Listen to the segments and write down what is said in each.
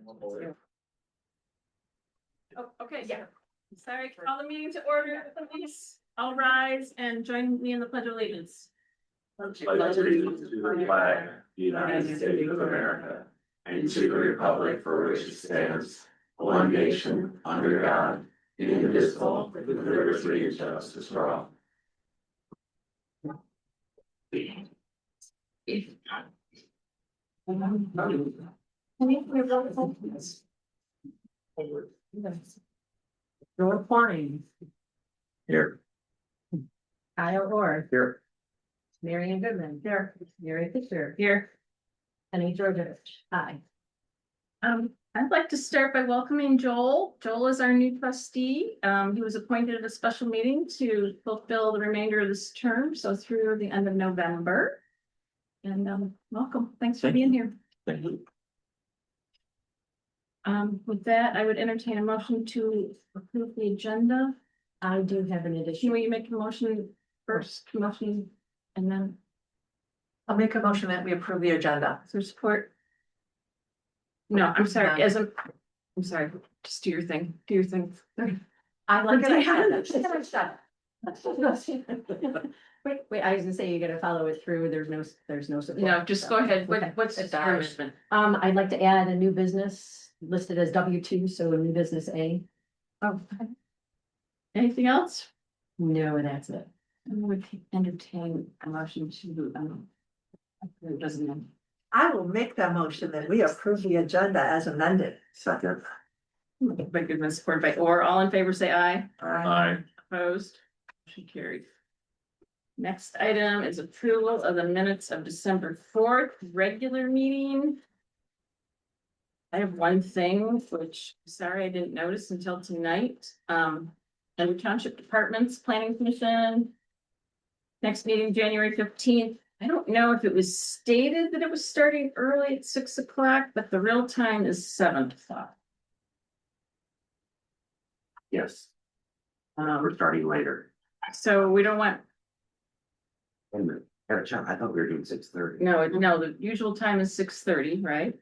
Oh, okay, yeah. Sorry, call the meeting to order, please. All rise and join me in the pledge of allegiance. Pledge allegiance to the flag, the United States of America, and to the republic for which it stands, one nation, under God, indivisible, with liberty and justice for all. George Klein, Here. Kyle Orr, Here. Marion Goodman, here, Mary Fisher, Here. Penny Georgevich. Hi. I'd like to start by welcoming Joel. Joel is our new trustee. He was appointed at a special meeting to fulfill the remainder of this term, so through the end of November. And welcome. Thanks for being here. Thank you. With that, I would entertain a motion to approve the agenda. I do have an addition. Will you make a motion first, motion, and then I'll make a motion that we approve the agenda. is there support? No, I'm sorry, I'm sorry, just do your thing, do your thing. I like Look at that. Wait, I was gonna say you gotta follow it through. There's no support. No, just go ahead. Okay. What's the amendment? I'd like to add a new business listed as W2, so a new business A. Oh. Anything else? No, that's it. I would entertain a motion to, it doesn't. I will make that motion that we approve the agenda as amended. Second. By Goodman, supported by Orr. All in favor, say aye. Aye. Opposed? Motion carried. Next item is approval of the minutes of December 4th, regular meeting. I have one thing, which, sorry, I didn't notice until tonight. Under Township Departments, Planning Commission. Next meeting, January 15th. I don't know if it was stated that it was starting early at 6 o'clock, but the real time is 7 o'clock. Yes, we're starting later. So we don't want, Wait a minute, I thought we were doing 6:30. no, the usual time is 6:30, right?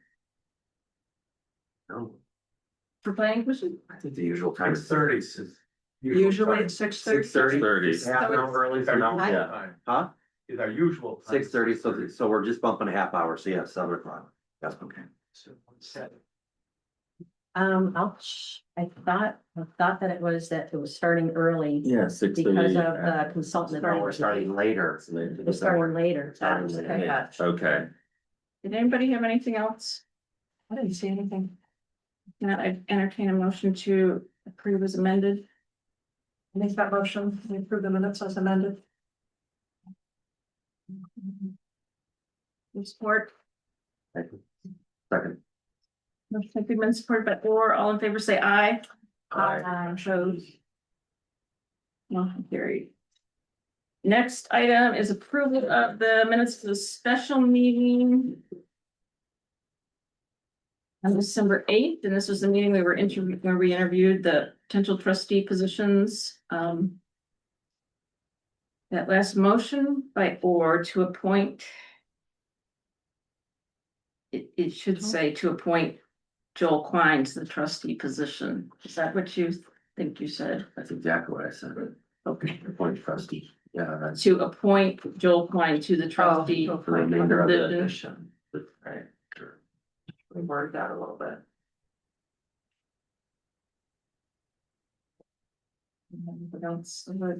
No, For planning commission? I think the usual time is 30. Usually it's 6:30. 6:30. Half an hour early for now. Yeah. Huh? Is our usual. 6:30, so we're just bumping a half hour, so yeah, 7 o'clock. That's okay. I thought that it was starting early Yeah, because of the consultant. No, we're starting later. We're starting later. Starting later. Okay. Did anybody have anything else? I didn't see anything. Now I entertain a motion to approve as amended. Make that motion, we approve the minutes as amended. With support. Second. Motion by Goodman, supported by Orr. All in favor, say aye. Aye. Opposed. Motion carried. Next item is approval of the minutes for the special meeting on December 8th, and this was the meeting where we interviewed the potential trustee positions. That last motion by Orr to appoint. It should say to appoint Joel Klein to the trustee position. Is that what you think you said? That's exactly what I said. Okay. Appoint trustee. Yeah, that's. To appoint Joel Klein to the trustee. For the remainder of the position. edition. Right, sure. We worked out a little bit.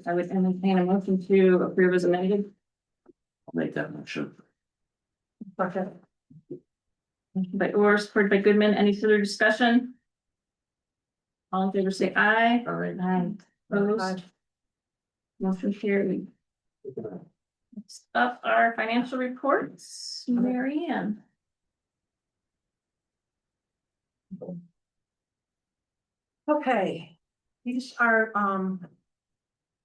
I would entertain a motion to approve as amended. I'll make that motion. Okay. By Orr, supported by Goodman. Any further discussion? All in favor, say aye. All right. Aye. Opposed? Motion carried. Next up are financial reports. Mary Ann. Okay, these are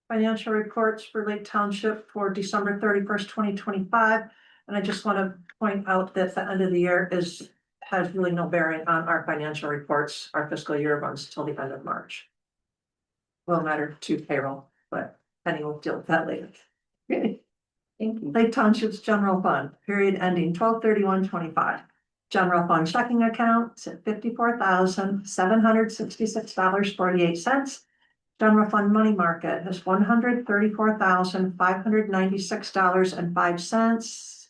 financial reports for Lake Township for December 31st, 2025. And I just want to point out that the end of the year has really no bearing on our financial reports. Our fiscal year runs till the end of March. Will matter to payroll, but Penny will deal with that later. Okay. Thank you. Lake Township's general fund, period ending 12/31/25. General fund checking account is at $54,766.48. General fund money market has $134,596.05.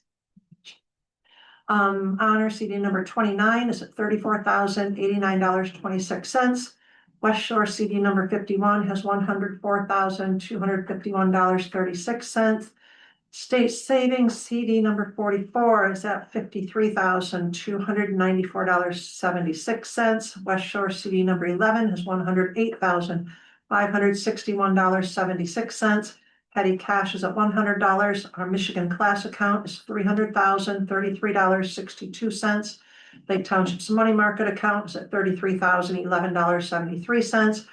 Honor CD number 29 is at $34,089.26. West Shore CD number 51 has $104,251.36. State savings CD number 44 is at $53,294.76. West Shore CD number 11 has $108,561.76. Petty cash is at $100. Our Michigan class account is $300,033.62. Lake Township's money market account is at $33,011.73.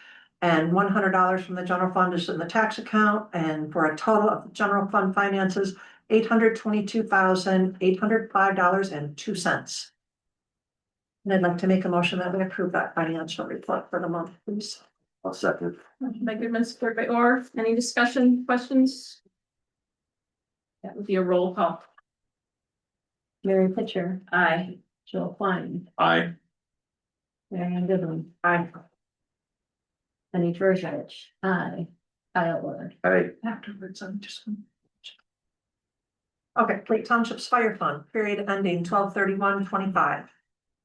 And $100 from the general fund is in the tax account, and for a total of general fund finances, $822,805.02. And I'd like to make a motion that we approve that financial report for the month, please. I'll second. Motion by Goodman, support by Orr. Any discussion, questions? That would be a roll call. Mary Pitcher, Aye. Joel Klein, Aye. Marion Goodwin. Aye. Penny Georgevich, aye. Kyle Orr. Aye. Afterwards, I'm just. Okay, Lake Township's fire fund, period ending 12/31/25.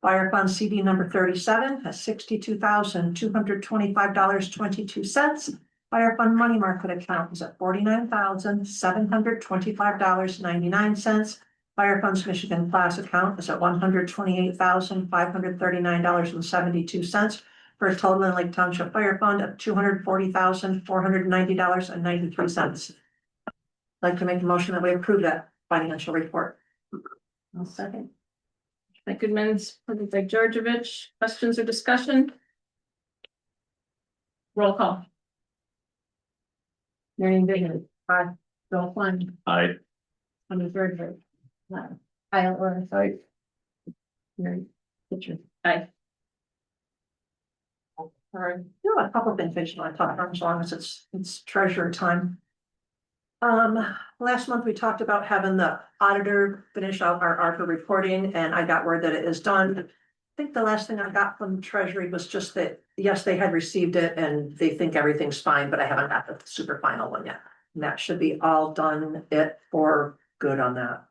Fire fund CD number 37 has $62,225.22. Fire fund money market account is at $49,725.99. Fire fund's Michigan class account is at $128,539.72. For a total in Lake Township Fire Fund of $240,490.93. I'd like to make a motion that we approve that financial report. I'll second. By Goodman, supported by Georgevich. Questions or discussion? Roll call. Marion Goodwin, aye. Joel Klein, Aye. Penny Georgevich, aye. Kyle Orr. Aye. Mary Pitcher. Aye. All right, do a couple of things I just want to talk about as long as it's treasurer time. Last month we talked about having the auditor finish out our ARPA reporting, and I got word that it is done. I think the last thing I got from Treasury was just that, yes, they had received it and they think everything's fine, but I haven't got the super final one yet. And that should be all done for good on that.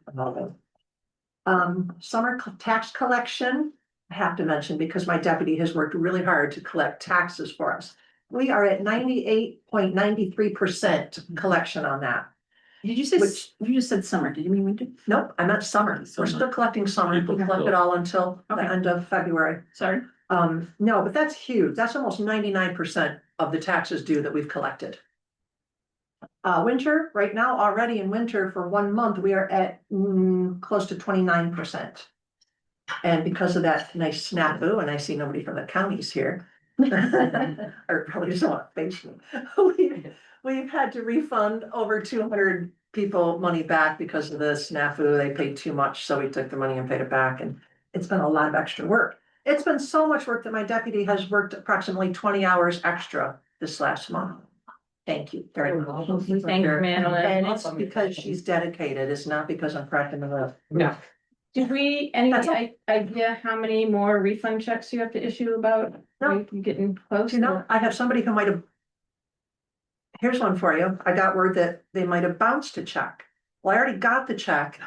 Summer tax collection, I have to mention because my deputy has worked really hard to collect taxes for us. We are at 98.93% collection on that. Did you say, Which- you just said summer, did you mean winter? Nope, I meant summer. We're still collecting summer. We collect it all until the Okay. end of February. Sorry. No, but that's huge. That's almost 99% of the taxes due that we've collected. Winter, right now, already in winter for 1 month, we are at close to 29%. And because of that nice snafu, and I see nobody from the counties here. Or probably just want to face them. We've had to refund over 200 people money back because of the snafu. They paid too much, so we took the money and paid it back, and it's been a lot of extra work. It's been so much work that my deputy has worked approximately 20 hours extra this last month. Thank you very much. Thank you, Madeline. And it's because she's dedicated. It's not because I'm cracking the whip. No. Did we, any That's all. idea how many more refund checks you have to issue about? No. You getting close? You know, I have somebody who might have. Here's one for you. I got word that they might have bounced a check. Well, I already got the check,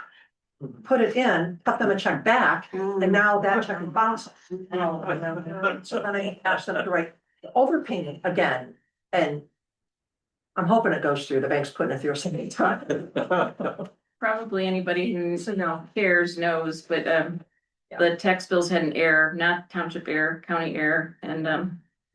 put it in, cut them a check back, and now that check is bouncing. So then I asked them to write the overpayment again, and I'm hoping it goes through. The bank's putting it through so many times. Probably anybody who So no, cares knows, but the tax bills had an error, not township error, county error, and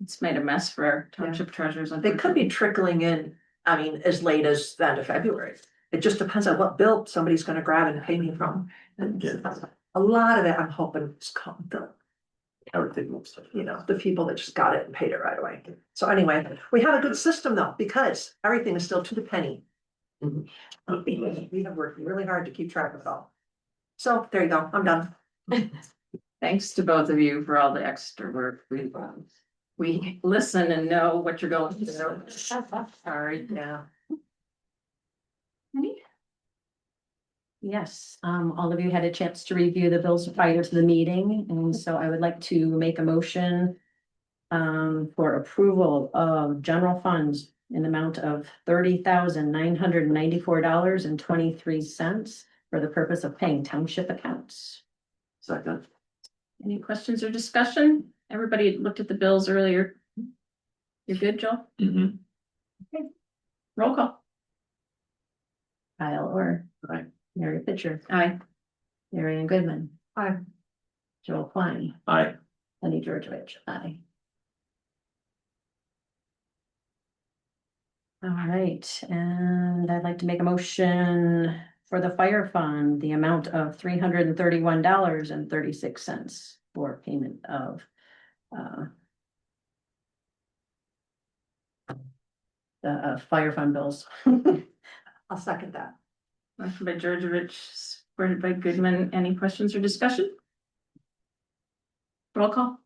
it's made a mess for our township treasurers. they could be trickling in, I mean, as late as the end of February. It just depends on what bill somebody's gonna grab and pay me from. And a lot of it, I'm hoping is called the, Everything looks like. you know, the people that just got it and paid it right away. So anyway, we have a good system though, because everything is still to the penny. We have worked really hard to keep track of it all. So there you go, I'm done. Thanks to both of you for all the extra work. We listen and know what you're going through. Sorry. Yeah. Yes, all of you had a chance to review the bills prior to the meeting, and so I would like to make a motion for approval of general funds in the amount of $30,994.23 for the purpose of paying township accounts. Second. Any questions or discussion? Everybody looked at the bills earlier. You're good, Joel? Mhm. Roll call. Kyle Orr. Aye. Mary Pitcher. Aye. Marion Goodman. Aye. Joel Klein. Aye. Penny Georgevich. Aye. All right, and I'd like to make a motion for the fire fund, the amount of $331.36 for payment of the fire fund bills. I'll second that. Motion by Georgevich, supported by Goodman. Any questions or discussion? Roll call.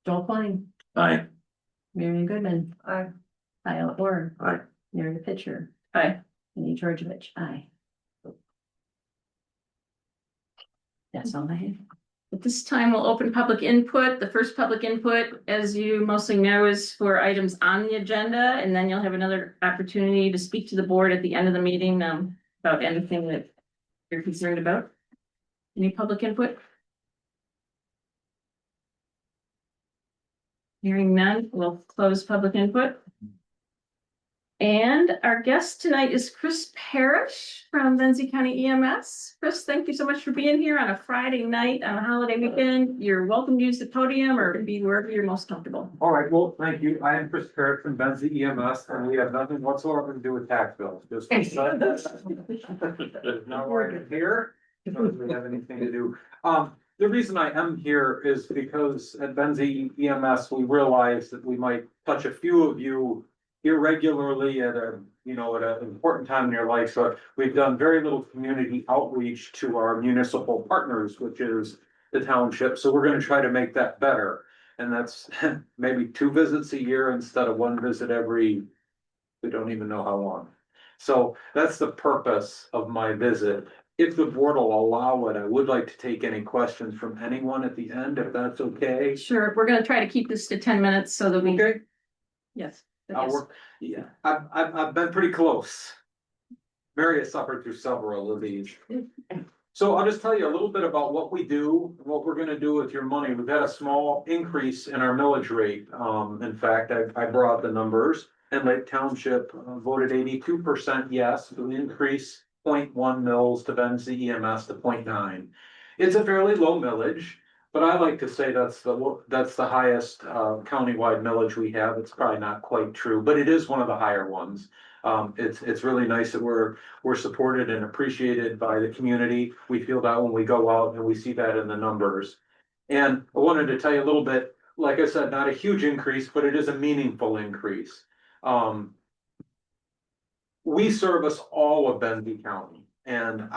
Joel Klein, Aye. Marion Goodman, Aye. Kyle Orr. Aye. Mary Pitcher, Aye. Penny Georgevich. Aye. That's all I have. At this time, we'll open public input. The first public input, as you mostly know, is for items on the agenda, and then you'll have another opportunity to speak to the board at the end of the meeting about anything that you're concerned about. Any public input? Hearing none, we'll close public input. And our guest tonight is Chris Parrish from Benzie County EMS. Chris, thank you so much for being here on a Friday night on a holiday weekend. You're welcome to use the podium or be wherever you're most comfortable. All right, well, thank you. I am Chris Parrott from Benzie EMS, and we have nothing whatsoever to do with tax bills. Just now we're here, don't we have anything to do. The reason I am here is because at Benzie EMS, we realized that we might touch a few of you irregularly at an important time in your life. So we've done very little community outreach to our municipal partners, which is the township. So we're going to try to make that better. And that's maybe 2 visits a year instead of 1 visit every, we don't even know how long. So that's the purpose of my visit. If the board will allow it, I would like to take any questions from anyone at the end, if that's okay. Sure, we're gonna try to keep this to 10 minutes so that we. Okay. Yes. I'll work, yeah, I've been pretty close. Mary has suffered through several of these. So I'll just tell you a little bit about what we do, what we're gonna do with your money. We've had a small increase in our millage rate. In fact, I brought the numbers, and Lake Township voted 82% yes to increase 0.1 mils to Benzie EMS to 0.9. It's a fairly low millage. But I like to say that's the highest countywide millage we have. It's probably not quite true, but it is one of the higher ones. It's really nice that we're supported and appreciated by the community. We feel that when we go out, and we see that in the numbers. And I wanted to tell you a little bit, like I said, not a huge increase, but it is a meaningful increase. We service all of Benzie County, and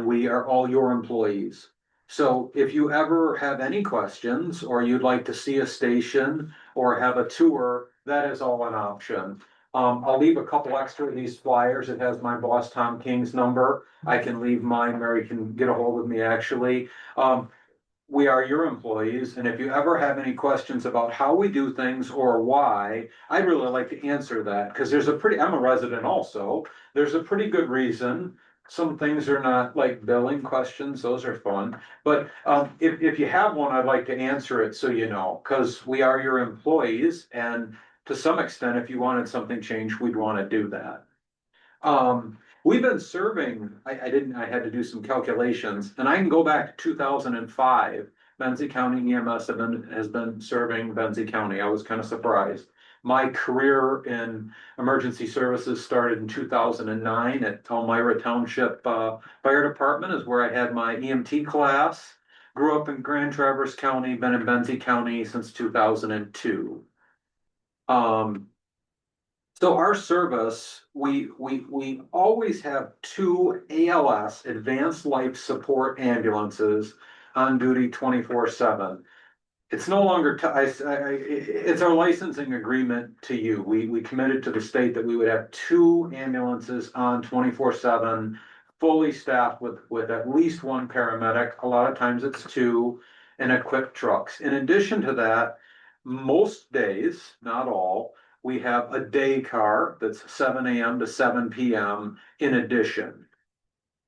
we are all your employees. So if you ever have any questions, or you'd like to see a station or have a tour, that is all an option. I'll leave a couple extra of these flyers. It has my boss Tom King's number. I can leave mine. Mary can get a hold of me actually. We are your employees, and if you ever have any questions about how we do things or why, I'd really like to answer that, because I'm a resident also. There's a pretty good reason. Some things are not like billing questions, those are fun. But if you have one, I'd like to answer it so you know, because we are your employees, and to some extent, if you wanted something changed, we'd want to do that. We've been serving, I had to do some calculations, and I can go back to 2005. Benzie County EMS has been serving Benzie County. I was kind of surprised. My career in emergency services started in 2009 at Elmira Township Fire Department, is where I had my EMT class. Grew up in Grand Traverse County, been in Benzie County since 2002. So our service, we always have 2 ALS, Advanced Life Support Ambulances, on duty 24/7. It's no longer, it's our licensing agreement to you. We committed to the state that we would have 2 ambulances on 24/7 fully staffed with at least one paramedic. A lot of times it's two, and equipped trucks. In addition to that, most days, not all, we have a day car that's 7 a.m. to 7 p.m. in addition.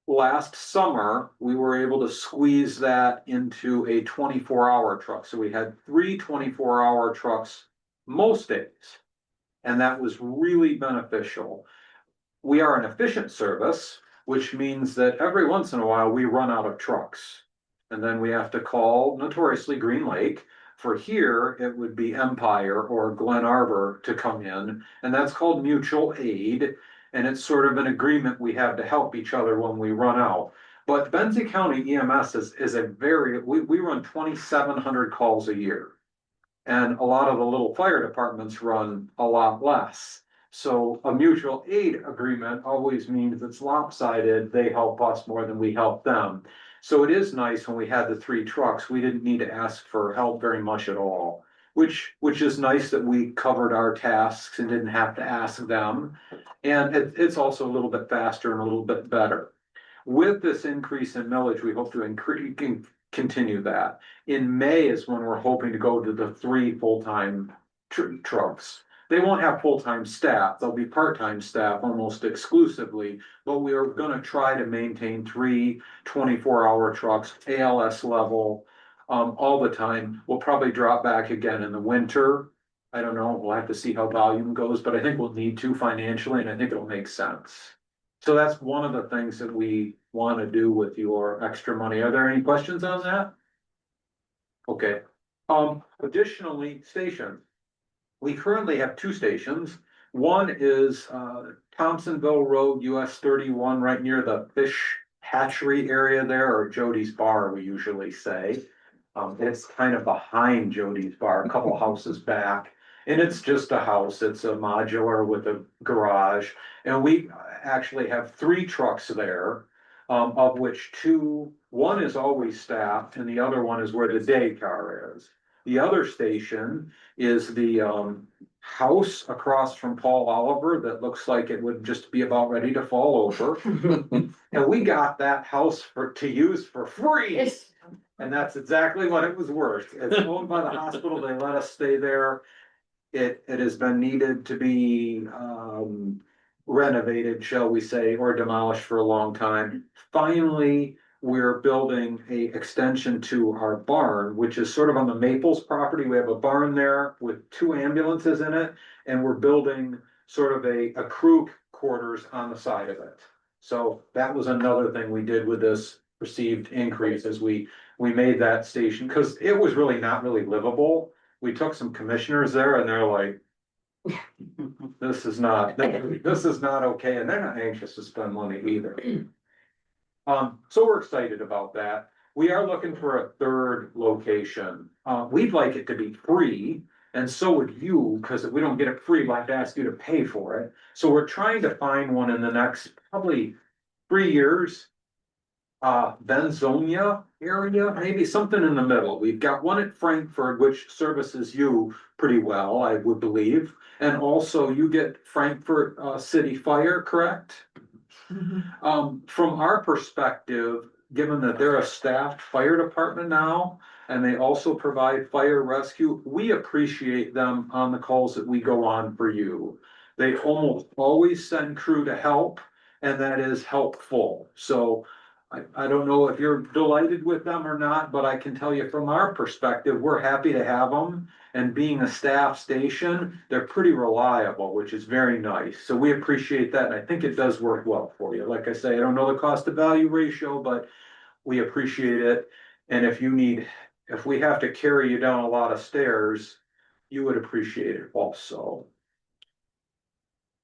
Last summer, we were able to squeeze that into a 24-hour truck. So we had three 24-hour trucks most days. And that was really beneficial. We are an efficient service, which means that every once in a while we run out of trucks. And then we have to call notoriously Green Lake. For here, it would be Empire or Glen Arbor to come in, and that's called mutual aid. And it's sort of an agreement we have to help each other when we run out. But Benzie County EMS is a we run 2,700 calls a year. And a lot of the little fire departments run a lot less. So a mutual aid agreement always means it's lopsided. They help us more than we help them. So it is nice when we had the three trucks, we didn't need to ask for help very much at all, which is nice that we covered our tasks and didn't have to ask them. And it's also a little bit faster and a little bit better. With this increase in millage, we hope to continue that. In May is when we're hoping to go to the three full-time trucks. They won't have full-time staff, they'll be part-time staff almost exclusively, but we are gonna try to maintain three 24-hour trucks, ALS level, all the time. We'll probably drop back again in the winter. I don't know, we'll have to see how volume goes, but I think we'll need to financially, and I think it'll make sense. So that's one of the things that we want to do with your extra money. Are there any questions on that? Okay. Additionally, stations. We currently have two stations. One is Thompsonville Road, US 31, right near the fish hatchery area there, or Jody's Bar, we usually say. It's kind of behind Jody's Bar, a couple houses back. And it's just a house. It's a modular with a garage. And we actually have three trucks there, of which one is always staffed and the other one is where the day car is. The other station is the house across from Paul Oliver that looks like it would just be about ready to fall over. And we got that house to use for free. And that's exactly what it was worth. It's owned by the hospital. They let us stay there. It has been needed to be renovated, shall we say, or demolished for a long time. Finally, we're building a extension to our barn, which is sort of on the Maples property. We have a barn there with two ambulances in it, and we're building sort of a crew quarters on the side of it. So that was another thing we did with this perceived increase, as we made that station, because it was really not really livable. We took some commissioners there and they're like, this is not okay, and they're not anxious to spend money either. So we're excited about that. We are looking for a third location. We'd like it to be free, and so would you, because if we don't get it free, we'll have to ask you to pay for it. So we're trying to find one in the next probably 3 years. Benzonia area, maybe something in the middle. We've got one at Frankfurt, which services you pretty well, I would believe. And also you get Frankfurt City Fire, correct? From our perspective, given that they're a staffed fire department now, and they also provide fire rescue, we appreciate them on the calls that we go on for you. They almost always send crew to help, and that is helpful. So I don't know if you're delighted with them or not, but I can tell you from our perspective, we're happy to have them. And being a staff station, they're pretty reliable, which is very nice. So we appreciate that. And I think it does work well for you. Like I say, I don't know the cost to value ratio, but we appreciate it. And if we have to carry you down a lot of stairs, you would appreciate it also.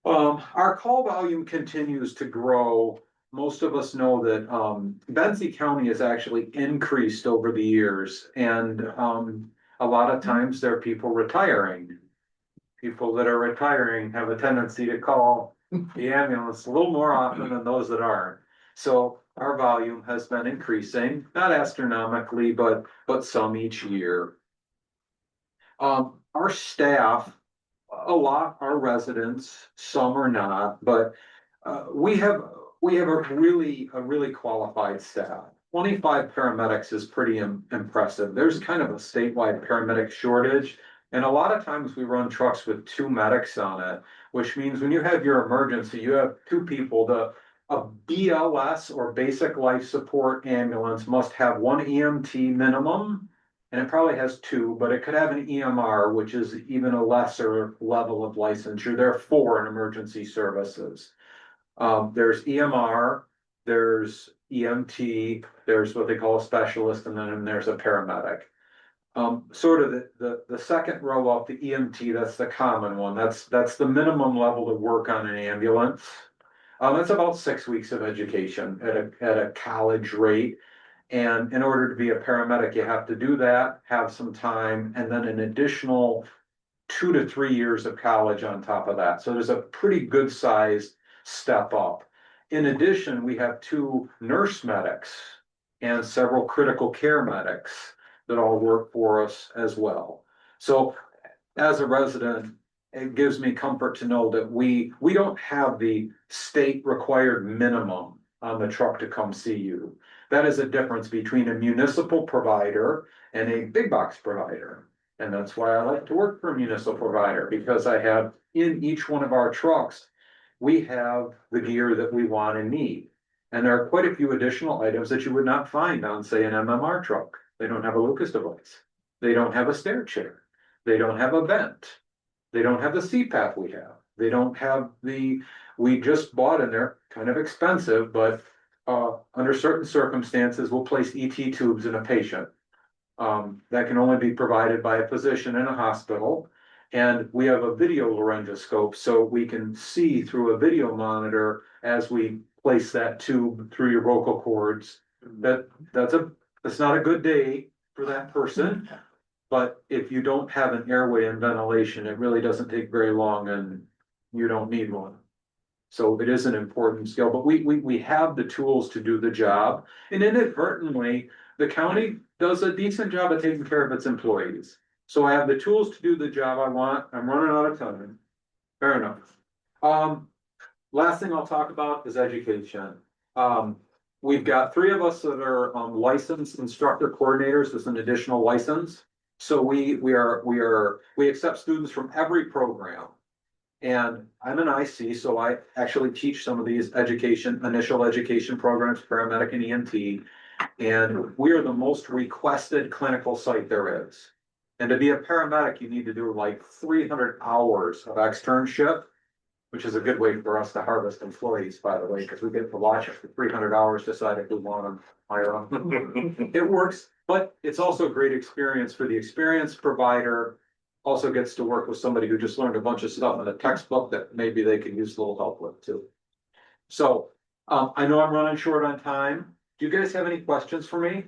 Our call volume continues to grow. Most of us know that Benzie County has actually increased over the years, and a lot of times there are people retiring. People that are retiring have a tendency to call the ambulance a little more often than those that aren't. So our volume has been increasing, not astronomically, but some each year. Our staff, a lot are residents, some are not, but we have We have a really qualified staff. 25 paramedics is pretty impressive. There's kind of a statewide paramedic shortage. And a lot of times we run trucks with 2 medics on it, which means when you have your emergency, you have 2 people. A BLS or basic life support ambulance must have 1 EMT minimum. And it probably has 2, but it could have an EMR, which is even a lesser level of licensure. There are 4 in emergency services. There's EMR, there's EMT, there's what they call a specialist, and then there's a paramedic. Sort of the second row up, the EMT, that's the common one. That's the minimum level to work on an ambulance. That's about 6 weeks of education at a college rate. And in order to be a paramedic, you have to do that, have some time, and then an additional 2 to 3 years of college on top of that. So there's a pretty good sized step up. In addition, we have 2 nurse medics and several critical care medics that all work for us as well. So as a resident, it gives me comfort to know that we don't have the state required minimum on the truck to come see you. That is a difference between a municipal provider and a big box provider. And that's why I like to work for a municipal provider, because I have in each one of our trucks, we have the gear that we want and need. And there are quite a few additional items that you would not find on, say, an MMR truck. They don't have a Lucas device. They don't have a stair chair. They don't have a vent. They don't have the CPAP we have. They don't have we just bought, and they're kind of expensive, but under certain circumstances, we'll place ET tubes in a patient. That can only be provided by a physician in a hospital. And we have a video laryngoscope, so we can see through a video monitor as we place that tube through your vocal cords. That's not a good day for that person. But if you don't have an airway and ventilation, it really doesn't take very long, and you don't need one. So it is an important skill, but we have the tools to do the job. And inadvertently, the county does a decent job of taking care of its employees. So I have the tools to do the job I want. I'm running out of time. Fair enough. Last thing I'll talk about is education. We've got 3 of us that are licensed instructor coordinators as an additional license. So we accept students from every program. And I'm an IC, so I actually teach some of these initial education programs, paramedic and EMT. And we are the most requested clinical site there is. And to be a paramedic, you need to do like 300 hours of externship, which is a good way for us to harvest employees, by the way, because we get to watch it for 300 hours, decide if we want them, hire them. It works, but it's also a great experience for the experienced provider. Also gets to work with somebody who just learned a bunch of stuff in a textbook that maybe they can use a little help with too. So I know I'm running short on time. Do you guys have any questions for me?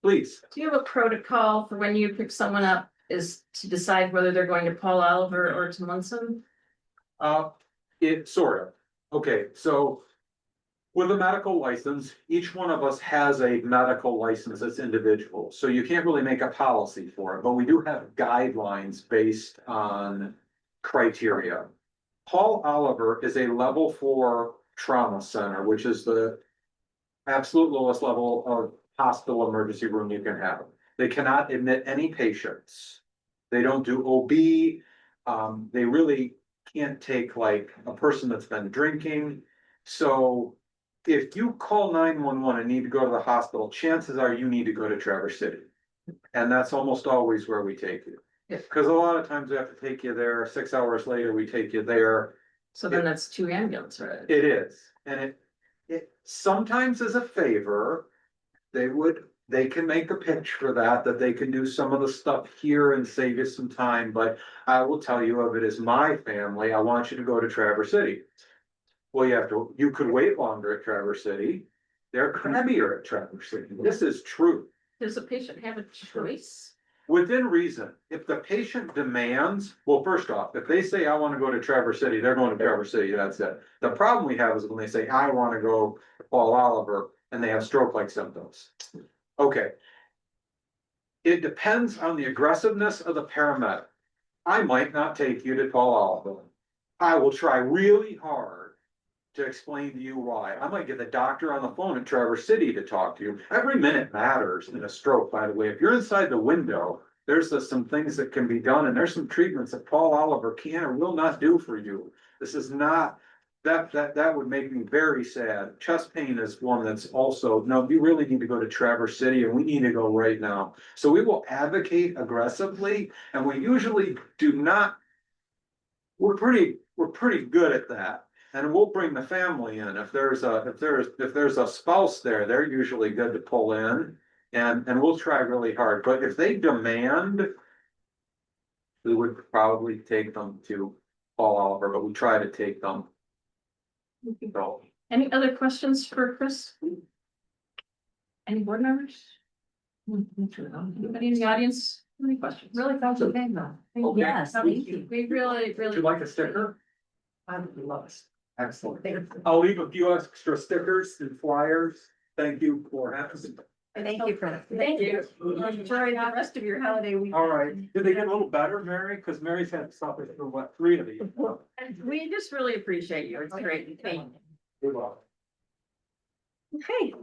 Please. Do you have a protocol for when you pick someone up is to decide whether they're going to Paul Oliver or to Munson? It sort of. Okay, so with a medical license, each one of us has a medical license that's individual. So you can't really make a policy for it, but we do have guidelines based on criteria. Paul Oliver is a level 4 trauma center, which is the absolute lowest level of hospital emergency room you can have. They cannot admit any patients. They don't do OB. They really can't take like a person that's been drinking. So if you call 911 and need to go to the hospital, chances are you need to go to Traverse City. And that's almost always where we take you. Because a lot of times we have to take you there. 6 hours later, we take you there. So then that's 2 ambulance rides. It is. And it sometimes is a favor. They can make a pitch for that they can do some of the stuff here and save you some time. But I will tell you, if it is my family, I want you to go to Traverse City. Well, you could wait longer at Traverse City. They're crabbier at Traverse City. This is true. Does the patient have a choice? Within reason. If the patient demands, well, first off, if they say, I want to go to Traverse City, they're going to Traverse City. That's it. The problem we have is when they say, I want to go to Paul Oliver and they have stroke-like symptoms. Okay. It depends on the aggressiveness of the paramedic. I might not take you to Paul Oliver. I will try really hard to explain to you why. I might get the doctor on the phone in Traverse City to talk to you. Every minute matters in a stroke, by the way. If you're inside the window, there's some things that can be done, and there's some treatments that Paul Oliver can or will not do for you. This is not, that would make me very sad. Chest pain is one that's also, no, you really need to go to Traverse City, and we need to go right now. So we will advocate aggressively, and we usually do not. We're pretty good at that. And we'll bring the family in. If there's a spouse there, they're usually good to pull in. And we'll try really hard. But if they demand, we would probably take them to Paul Oliver, but we try to take them. So, Any other questions for Chris? Any board members? Anybody in the audience? Any questions? Really felt okay though. Okay. Yes, thank you. We really, would really. you like a sticker? I would love it. Excellent. I'll leave a few extra stickers and flyers. Thank you for having me. Thank you, Chris. Thank you. Enjoy the rest of your holiday week. All right. Did they get a little better, Mary? Because Mary's had to suffer through what, 3 of these? We just really appreciate you. It's great. Thank you. You're welcome. Okay.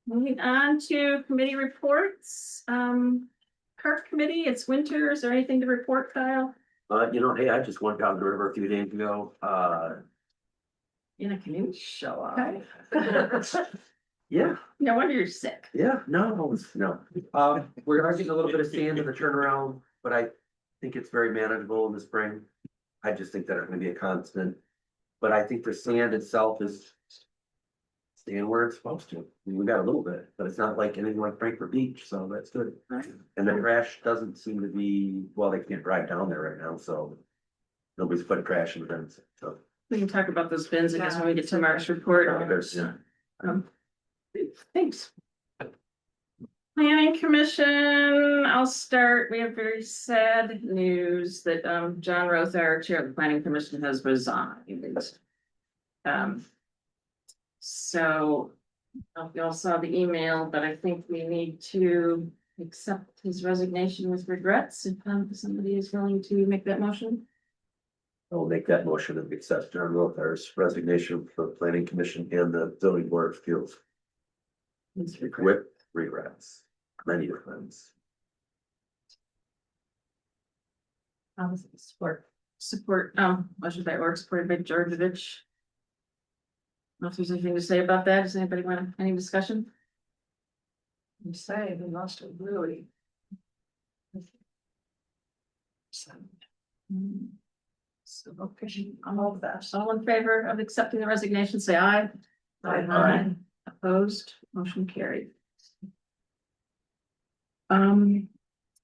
Moving on to committee reports. Park committee, it's winter. Is there anything to report, Kyle? Hey, I just went down the river a few days ago, In a canoe? Show off. yeah, No wonder you're sick. no, we are getting a little bit of sand in the turnaround, but I think it's very manageable in the spring. I just think that it's gonna be a constant, but I think the sand itself is staying where it's supposed to. I mean, we got a little bit, but it's not like anything like Frankfurt Beach, so that's good. Right. And the trash doesn't seem to be, well, they can't drive down there right now, so nobody's putting trash in the bins, so. We can talk about those bins, I guess, when we get to Mark's report. Um, Thanks. Planning Commission, I'll start. We have very sad news that John Roth, our chair of the Planning Commission, has resigned. So I don't know if you all saw the email, but I think we need to accept his resignation with regrets. If somebody is willing to make that motion. I'll make that motion and accept John Rothar's resignation from the Planning Commission and the Zoning Board of Appeals with regrets, many regrets. Support, motion by Orr, supported by Georgevich. Know if there's anything to say about that. Does anybody want any discussion? You say we must have really. So, All of that. all in favor of accepting the resignation, say aye. Aye. Opposed, motion carried.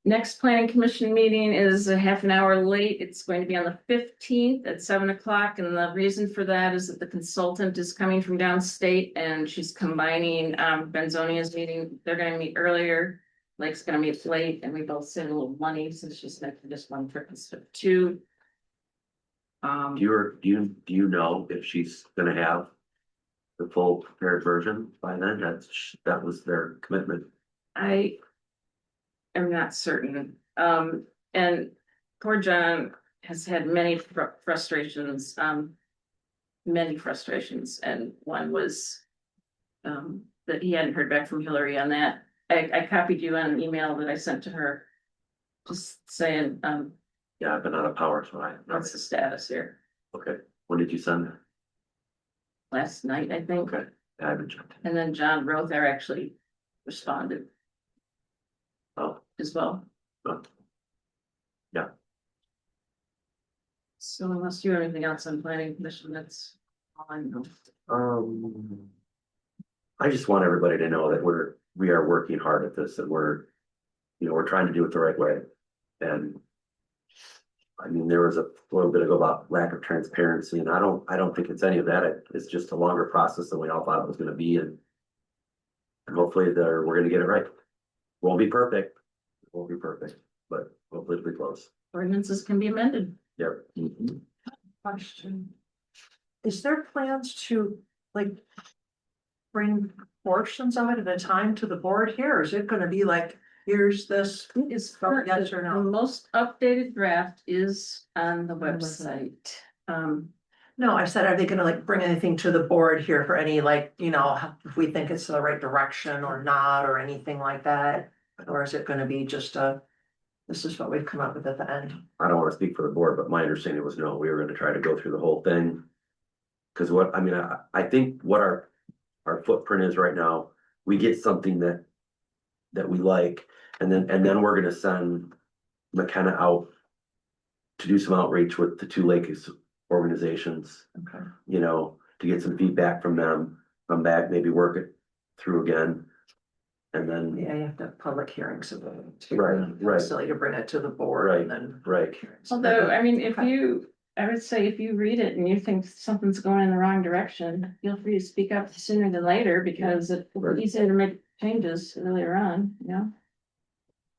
Next planning commission meeting is a half an hour late. It's going to be on the 15th at 7 o'clock. And the reason for that is that the consultant is coming from downstate and she's combining Benzonia's meeting. They're gonna meet earlier. Lake's gonna meet late, and we both saved a little money since she's making just one trip instead of 2. Do you know if she's gonna have the full prepared version by then? That was their commitment. I am not certain. And poor John has had many frustrations, and one was that he hadn't heard back from Hillary on that. I copied you on an email that I sent to her, just saying, Yeah, I've been out of power, so what's the status here? okay. When did you send that? Last night, I think. Okay, I haven't checked. And then John Rother actually responded Oh, as well. oh. Yeah. So unless you have anything else on planning commission, that's all I know. I just want everybody to know that we are working hard at this and we're trying to do it the right way. And I mean, there was a little bit about lack of transparency, and I don't think it's any of that. It's just a longer process than we all thought it was gonna be, and hopefully we're gonna get it right. Won't be perfect, but hopefully it'll be close. Ordinances can be amended. Yep. Question. Is there plans to like bring portions of it at a time to the board here? Or is it gonna be like, here's this? Is Yes or no? The most updated draft is on the website. No, I said, are they gonna like bring anything to the board here for any like, you know, if we think it's the right direction or not, or anything like that? Or is it gonna be just this is what we've come up with at the end? I don't wanna speak for the board, but my understanding was no, we were gonna try to go through the whole thing. Cause what, I mean, I think what our footprint is right now, we get something that we like, and then we're gonna send McKenna out to do some outreach with the two Lakes organizations, Okay. you know, to get some feedback from them, come back, maybe work it through again. And then, Yeah, you have to have public hearings of it. too. Right. Silly to bring it to the board and then. right, Although, I mean, if Okay. I would say if you read it and you think something's going in the wrong direction, feel free to speak up sooner than later, because it's Right. easier to make changes earlier on, you know?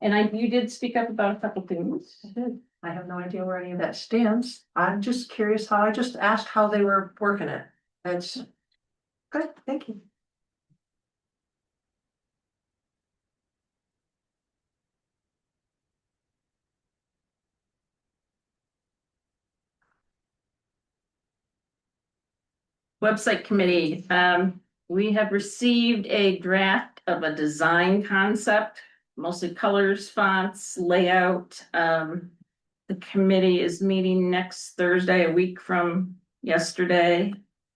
And you did speak up about a couple things. I did. I have no idea where any of that stands. I'm just curious I just asked how they were working it. That's good, thank you. Website committee, we have received a draft of a design concept, mostly colors, fonts, layout. The committee is meeting next Thursday, a week from yesterday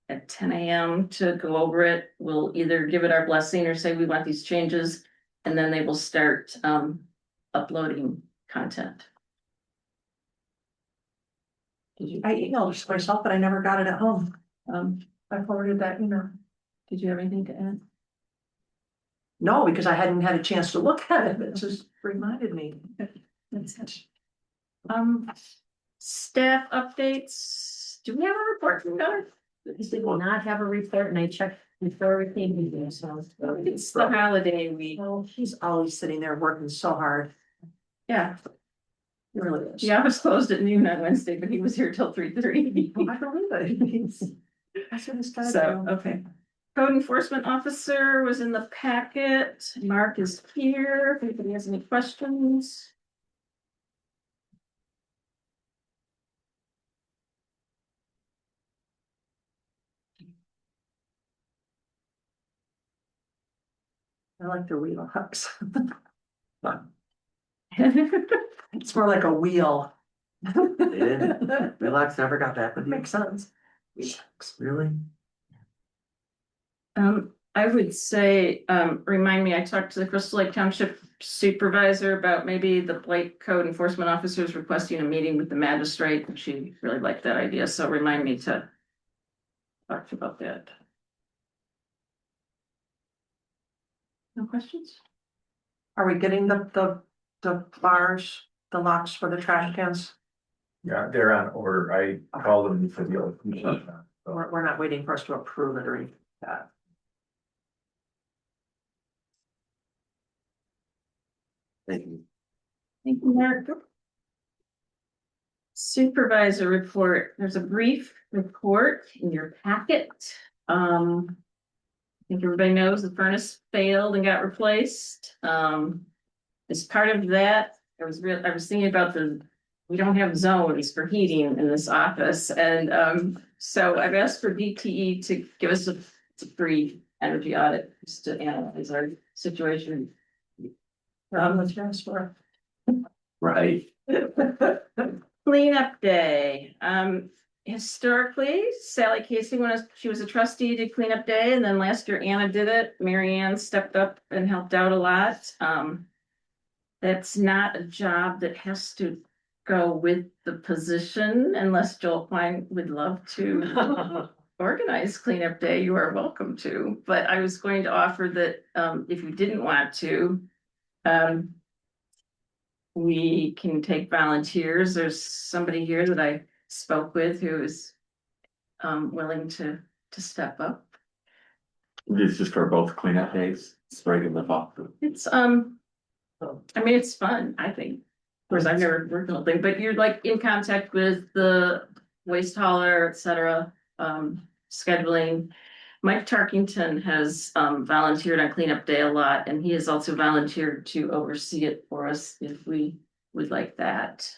at 10 a.m. to go over it. We'll either give it our blessing or say we want these changes, and then they will start uploading content. I emailed it myself, but I never got it at home. Um, I forwarded that email. did you have anything to add? No, because I hadn't had a chance to look at it. It just reminded me. That's it. Staff updates. Do we have a report from Doug? We did not have a report, and I checked before we came here, so. It's the holiday week. Oh, he's always sitting there working so hard. Yeah, He really is. the office closed at noon on Wednesday, but he was here till 3:30. I believe it. That's what he's gotta So, do. okay. Code enforcement officer was in the packet. Mark is here. If anybody has any questions. I like the wheel hooks. It It's more like a wheel. didn't? Relax, never got back with you, Makes sense. really? I would say, remind me, I talked to the Crystal Lake Township supervisor about maybe the Blake code enforcement officers requesting a meeting with the magistrate, and she really liked that idea, so remind me to talk about that. No questions? Are we getting the bars, the locks for the trash cans? Yeah, they're on order. I called them for the old. We're not waiting for us to approve it or anything like that. Thank you. Thank you, Mark. Supervisor report, there's a brief report in your packet. I think everybody knows the furnace failed and got replaced. As part of that, I was thinking about we don't have zones for heating in this office, and so I've asked for DTE to give us a free energy audit just to analyze our situation. Let's ask for. Right. Cleanup day. Historically, Sally Casey, she was a trustee, did cleanup day, and then last year Anna did it. Mary Ann stepped up and helped out a lot. That's not a job that has to go with the position unless Joel Klein would love to organize cleanup day. You are welcome to, but I was going to offer that if you didn't want to, we can take volunteers. There's somebody here that I spoke with who is willing to step up. It's just for both cleanup days, spring and the fall. It's I mean, it's fun, I think. Of course, I've never worked on a thing, but you're like in contact with the waste hauler, et cetera, scheduling. Mike Tarkington has volunteered on cleanup day a lot, and he has also volunteered to oversee it for us if we would like that.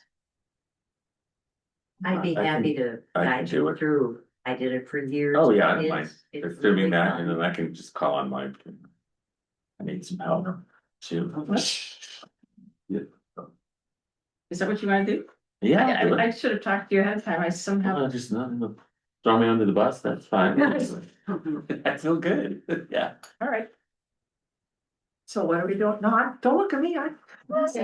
I'd be I happy to I can guide do you it. through I did it for years. Oh, yeah, I don't mind It's assuming really that, and fun. then I can just call on my. I need some help too. Yeah, Is that what you wanna do? yeah, do I it. should have talked to you ahead of time. I somehow. Just not, throw me under the bus, that's fine. That's so good, yeah. All right. So what are we doing? No, don't look at me, Well, if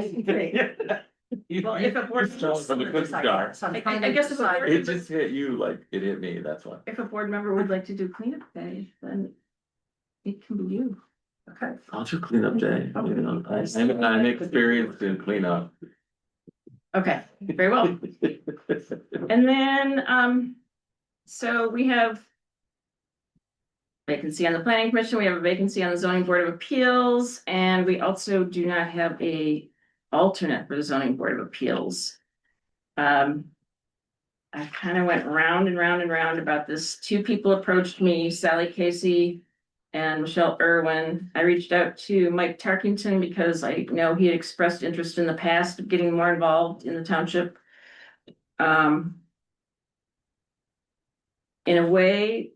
a board- From the cookie jar. I guess if a board- It just hit you like it hit me, that's why. If a board member would like to do cleanup day, then it can be you. Okay. I'll do cleanup day, you know, I'm experienced in cleanup. Okay, very well. And then, so we have vacancy on the planning commission, we have a vacancy on the zoning board of appeals, and we also do not have a alternate for the zoning board of appeals. I kind of went round and round and round about this. Two people approached me, Sally Casey and Michelle Irwin. I reached out to Mike Tarkington because I know he had expressed interest in the past of getting more involved in the township. In a way,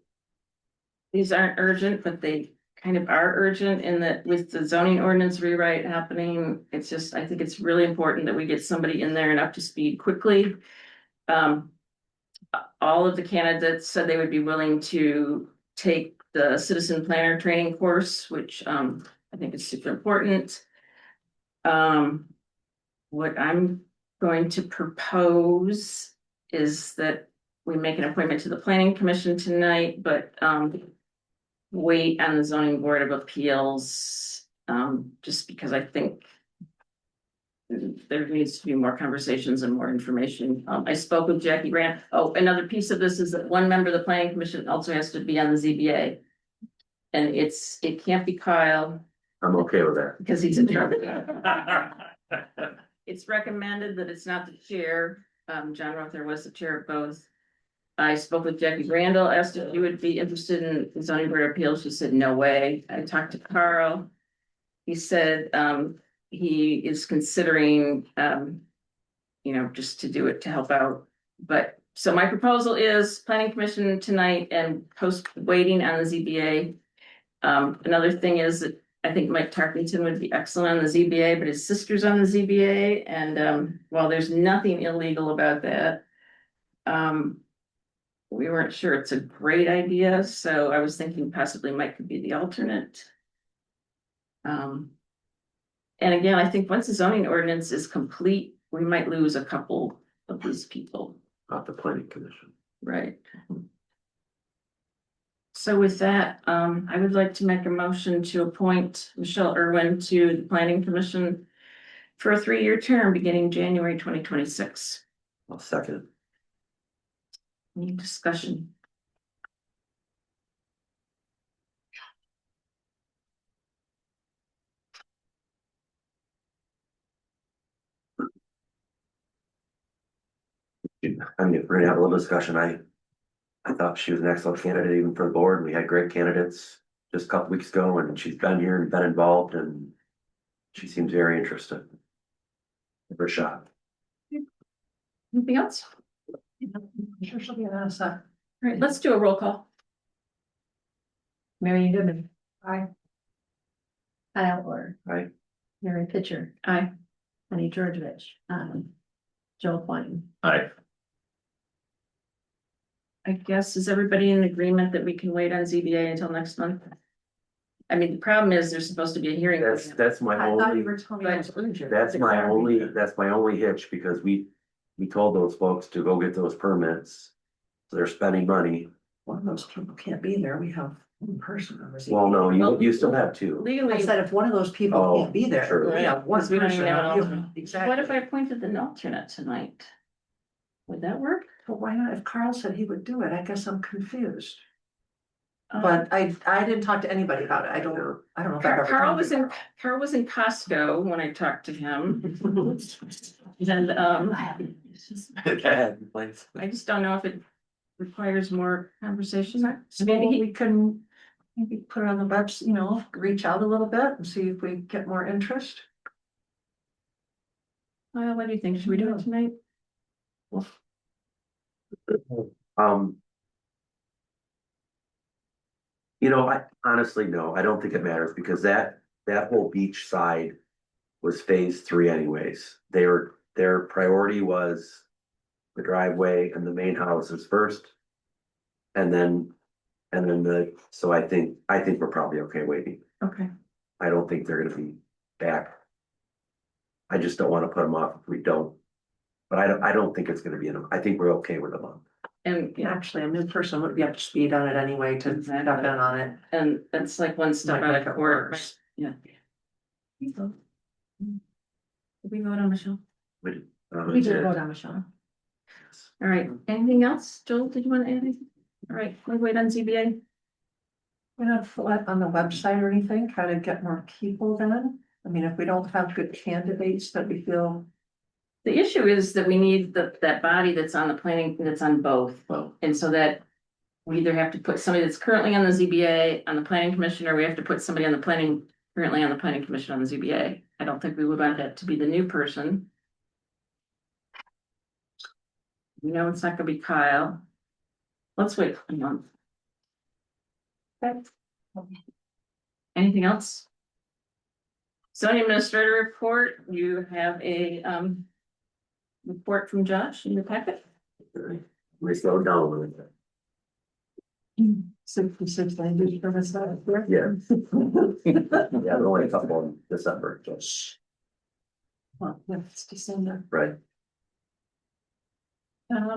these aren't urgent, but they kind of are urgent in that with the zoning ordinance rewrite happening, it's just, I think it's really important that we get somebody in there and up to speed quickly. All of the candidates said they would be willing to take the citizen planner training course, which I think is super important. What I'm going to propose is that we make an appointment to the planning commission tonight, but wait on the zoning board of appeals, just because I think there needs to be more conversations and more information. I spoke with Jackie Grant. Oh, another piece of this is that one member of the planning commission also has to be on the ZBA. And it can't be Kyle I'm okay with that. because he's in charge. It's recommended that it's not the chair. John Rother was the chair of both. I spoke with Jackie Randall, asked if you would be interested in the zoning board of appeals. She said, no way. I talked to Carl. He said, he is considering, just to do it to help out. But so my proposal is planning commission tonight and post waiting on the ZBA. Another thing is that I think Mike Tarkington would be excellent on the ZBA, but his sister's on the ZBA. And while there's nothing illegal about that, we weren't sure it's a great idea. So I was thinking possibly Mike could be the alternate. And again, I think once the zoning ordinance is complete, we might lose a couple of these people. Not the planning commission. Right. So with that, I would like to make a motion to appoint Michelle Irwin to the planning commission for a 3-year term beginning January 2026. I'll second. Any discussion? I mean, we're gonna have a little discussion. I thought she was an excellent candidate even for the board. We had great candidates just a couple weeks ago and she's been here and been involved and she seems very interested. Give her a shot. Anything else? I'm sure she'll be an asset. All right, let's do a roll call. Marion Goodman, Aye. Kyle Orr. Aye. Mary Pitcher, Aye. Penny Georgevich, Joel Klein. Hi, I guess, is everybody in agreement that we can wait on ZBA until next month? I mean, the problem is there's supposed to be a hearing. That's my I thought you only, were telling me. that's my only hitch because we told those folks to go get those permits. So they're spending money. One of those people can't be there. We have one person. on the ZBA. Well, no, you still have two. I Legally, said if one of those people Oh, can't be there, sure. we have one Because we don't person. even have an You- alternate. Exactly. what if I appointed an alternate tonight? Would that work? But why not? If Carl said he would do it, I guess I'm confused. Um, But I didn't talk to anybody about it. I don't know if I've ever. Carl talked to Carl was in Costco when I talked to him. And I just don't know if it requires more conversation. Maybe Maybe we can maybe put it on the webs, reach out a little bit and see if we get more interest. Well, what do you think? Should we do it tonight? Um, You know, I honestly, no, I don't think it matters because that whole beach side was phase three anyways. Their priority was the driveway and the main houses first. And then, so I think we're probably okay waiting. Okay. I don't think they're gonna be back. I just don't wanna put them off if we don't. But I don't think it's gonna be I think we're okay with a month. And, yeah, Actually, a new person would be up to speed on it anyway to step in on it. and that's like one step Might out make of it court, worse. yeah. Did we vote on Michelle? We We did vote on Michelle. All right, anything else? Joel, did you want to add anything? All right, we wait on ZBA. We're not flat on the website or anything, try to get more people then. I mean, if we don't have good candidates that we feel, The issue is that we need that body that's on the planning, that's on both. Well, And so that we either have to put somebody that's currently on the ZBA on the planning commission, or we have to put somebody on the planning, currently on the planning commission on the ZBA. I don't think we would want that to be the new person. You know, it's not gonna be Kyle. Let's wait a month. Okay. Anything else? Zoning administrator report, you have a report from Josh in your packet. we slowed down a little bit. 66 language for us. Yeah. Yeah, but only a couple in December, Well, yeah, it's December. right?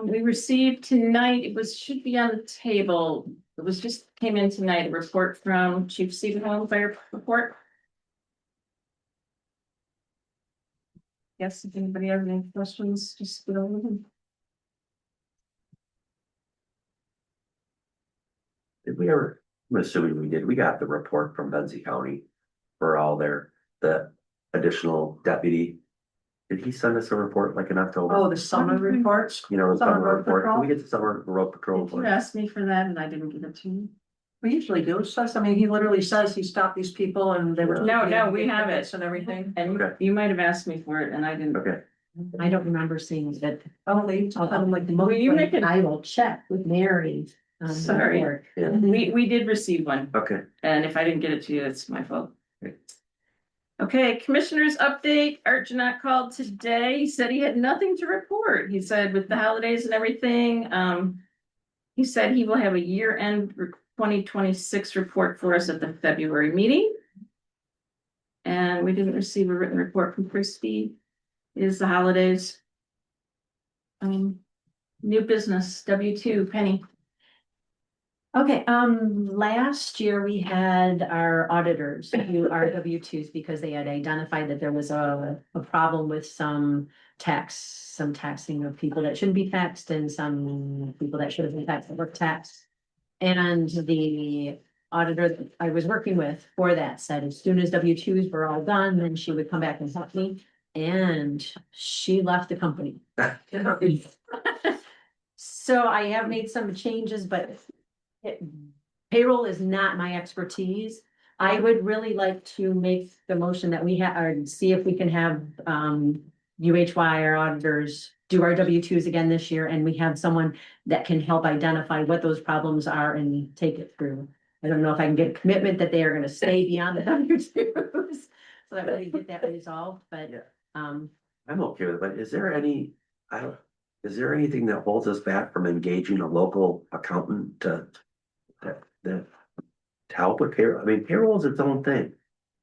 We received tonight, should be on the table, it was just came in tonight, a report from Chief Stephen Hall, fire report. Yes, if anybody has any questions, just go over them. Did we ever, I'm assuming we did, we got the report from Benzie County for all the additional deputy. Did he send us a report like in October? Oh, the summer reports, You know, the summer summer road report, patrol? can we get the summer road patrol Did you report? ask me for that and I didn't give it to you? we usually do, so, I mean, he literally says he stopped these people and they were. No, we have it. And everything. And Okay. you might have asked me for it and I didn't. Okay, I don't remember seeing it. Oh, they tell them like the Will you make it? I will check with Mary. Sorry. yeah, We did receive one. okay. And if I didn't get it to you, it's my fault. Okay. Okay, commissioners update. Art Janot called today. He said he had nothing to report. He said with the holidays and everything, he said he will have a year-end 2026 report for us at the February meeting. And we didn't receive a written report from Christie. It is the holidays. New business, W-2, Penny. Okay, last year we had our auditors do our W-2s because they had identified that there was a problem with some taxing of people that shouldn't be taxed and some people that should have been taxed that were taxed. And the auditor that I was working with for that said, as soon as W-2s were all done, then she would come back and help me. And she left the company. So I have made some changes, but payroll is not my expertise. I would really like to make the motion that we have, or see if we can have, UHY, our auditors, do our W-2s again this year, and we have someone that can help identify what those problems are and take it through. I don't know if I can get a commitment that they are gonna stay beyond the W-2s, so that we get that resolved, but, Yeah. um, I'm okay with it, but is there is there anything that holds us back from engaging a local accountant to help with payroll? I mean, payroll is its own thing.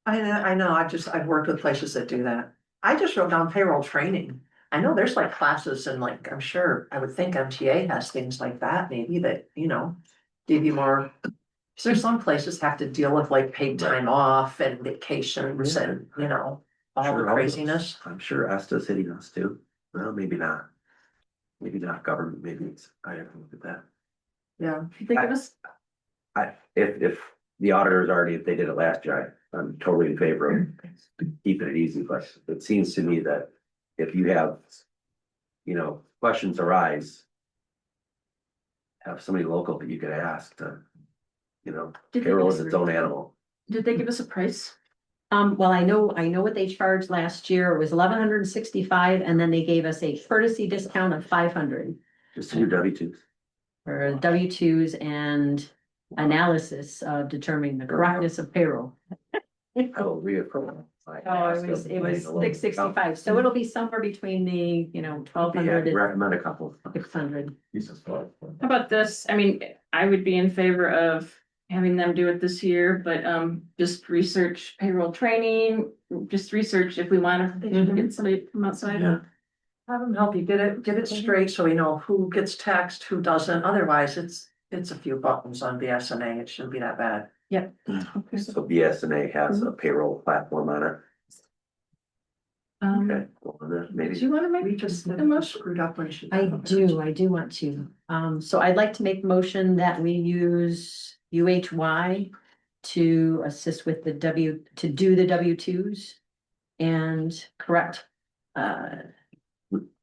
I know, I've worked with places that do that. I just wrote down payroll training. I know there's like classes and like, I'm sure, I would think MTA has things like that, maybe that, give you more. So some places have to deal with like paid time off and vacations and, all the Sure, craziness. I'm sure Esta's hitting us too. Well, maybe not. Maybe not government, maybe it's, I have to look at that. Yeah. They give us, If the auditors already, if they did it last year, I'm totally in favor of keeping it easy, but it seems to me that if you have, questions arise, have somebody local that you could ask to, Did they payroll give is us its a- own animal. did they give us a price? well, I know what they charged last year. It was $1,165, and then they gave us a courtesy discount of $500 Just to do W-2s. for W-2s, and analysis of determining the correctness of payroll. I'll reaffirm. Oh, it was 665, so it'll be somewhere between the, 1,200 and Recommend a couple. 600. How about this? I mean, I would be in favor of having them do it this year, but just research payroll training, just research if we want to get somebody from outside. Yeah. Have them help you get it straight so we know who gets taxed, who doesn't. Otherwise, it's a few buttons on BSNA. It shouldn't be that bad. So BSNA has a payroll platform on it. Okay. Well, then Do maybe. you want to We make just the motion? screwed up when she. I do want to. So I'd like to make motion that we use UHY to assist with the to do the W-2s and correct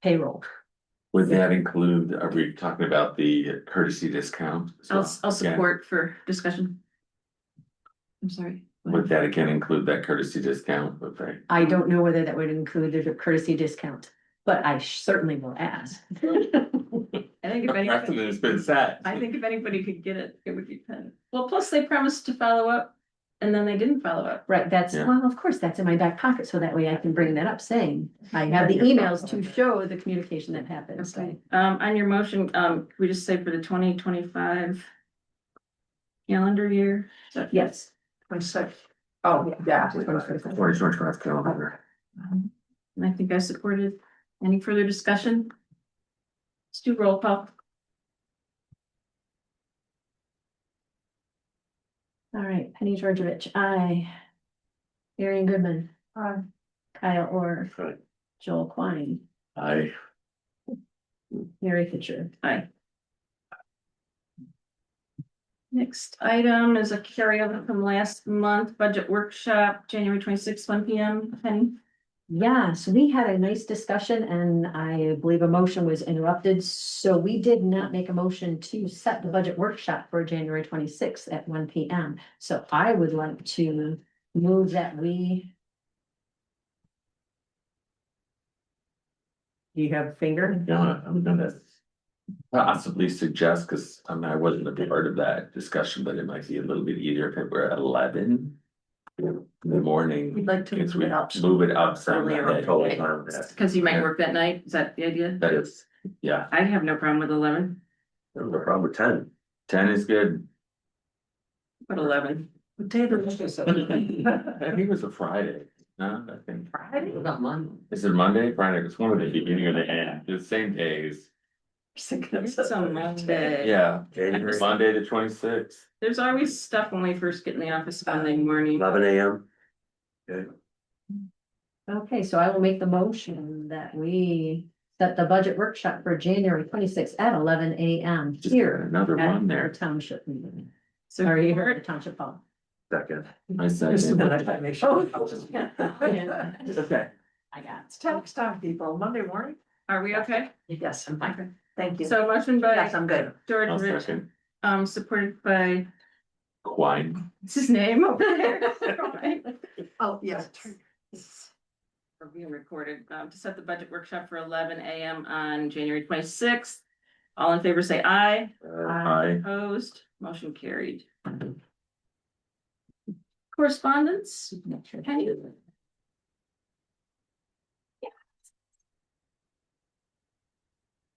payroll. Would that include, are we talking about the courtesy discount? as I'll well? support for discussion. I'm sorry. Would that again include that courtesy discount? Would they? I don't know whether that would include the courtesy discount, but I certainly will ask. I think if Precedent has anybody, been set. I think if anybody could get it, it would be Penn. Well, plus they promised to follow up and then they didn't follow up. Right, Yeah. well, of course, that's in my back pocket, so that way I can bring that up, saying I have the emails to show the communication that happened, so. Okay. On your motion, we just say for the 2025 calendar year. So Yes. 26. Oh, yeah. 2025 calendar. And I think I supported. Any further discussion? Let's do roll call. All right, Penny Georgievich, aye. Marion Goodman, Kyle Orr, Right. Joel Klein, I, Mary Fisher. Aye. Next item is a carryover from last month, budget workshop, January 26th, 1 p.m. Penny. Yeah, so we had a nice discussion and I believe a motion was interrupted, so we did not make a motion to set the budget workshop for January 26th at 1 p.m. So I would like to move that we. Do you have a finger? I'm gonna possibly suggest, because I wasn't a part of that discussion, but it might be a little bit easier if it were at 11 in the morning. We'd like to Because move we it up. move it up some. Earlier. that- Totally fine with that. Because you might Yeah. work that night. Is that the idea? That is, yeah, I have no problem with 11, No problem with 10. 10 is good. but 11. What day did this? I think it was a Friday, no, I think. Friday? About Monday. Is it Monday, Friday? It's one of the beginning or the end, the same days. It's on Monday. Yeah, January Monday the 26th. There's always stuff when we first get in the office Monday morning. 11 a.m. Okay. Okay, so I will make the motion that we set the budget workshop for January 26th at 11 a.m. Just here. another at one the there. Township meeting. So Or you heard the Township Hall. Second. I said. Just a minute, I make sure. Okay. I got It's tax time, people. Monday morning? are we okay? Yes, I'm fine. Thank you. So motion by Yes, I'm good. George I'll Rich, second. supported by, Quine. what's his name over there? Oh, yes. We're being recorded, to set the budget workshop for 11 a.m. on January 26th. All in favor, say aye. Aye. Opposed, motion carried. Correspondence? Penny?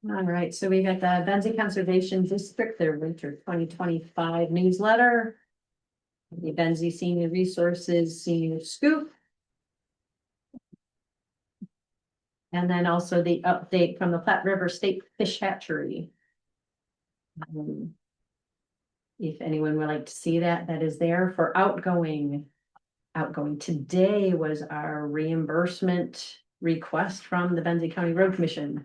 All right, so we got the Benzie Conservation District, their winter 2025 newsletter. The Benzie Senior Resources Senior Scoop. And then also the update from the Platte River State Fish Hatchery. If anyone would like to see that, that is there for outgoing. Outgoing today was our reimbursement request from the Benzie County Road Commission